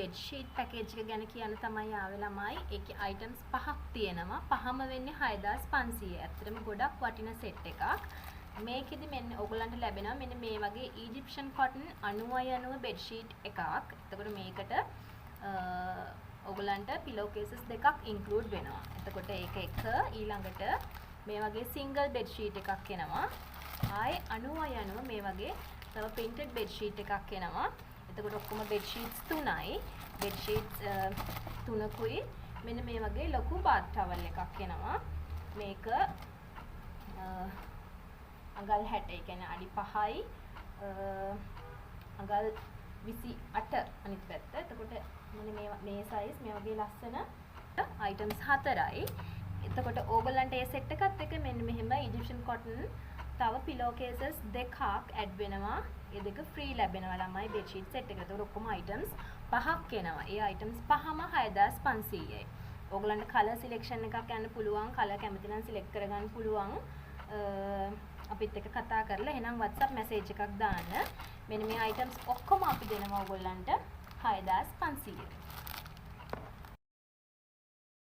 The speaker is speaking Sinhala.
bed sheet package එක ගැන කියන්න තමයි ආවේ ළමයි. ඒකේ items 5ක් තියෙනවා. පහම වෙන්නේ 6500. ඇත්තටම ගොඩක් වටින set එකක්. මේකෙදි මෙන්න ඔයගලන්ට ලැබෙනවා මෙන්න මේ වගේ Egyptian cotton 90 bed sheet එකක්. එතකොට මේකට ඔයගලන්ට pillow cases දෙකක් include වෙනවා. එතකොට ඒක එක ඊළඟට මේ වගේ single bed sheet එකක් එනවා. ආයේ 90 මේ වගේ තව printed bed sheet එකක් එනවා. එතකොට ඔක්කොම bed sheets 3යි. bed sheets 3කුයි මෙන්න මේ වගේ ලොකු bath towel එකක් එනවා. මේක අඟල් 60 ඒ කියන්නේ අඩි 5යි අඟල් 28 අනිත් පැත්ත. එතකොට මෙන්න මේ size මේ වගේ ලස්සන items 4යි. එතකොට ඕගොල්ලන්ට මේ set එකත් එක්ක මෙන්න මෙහෙම Egyptian cotton තව pillow cases දෙකක් add වෙනවා. ඒ දෙක free ලැබෙනවා ළමයි bed sheet set එකට. ඒතකොට ඔක්කොම items 5ක් එනවා. ඒ items 5ම 6500යි. ඕගොල්ලන්ට color selection එකක් යන්න පුළුවන්. color කැමති නම් select කරගන්න පුළුවන්. අපිත් එක්ක කතා කරලා එහෙනම් WhatsApp message එකක් දාන්න. මෙන්න මේ items ඔක්කොම අපි දෙනවා ඕගොල්ලන්ට 6500.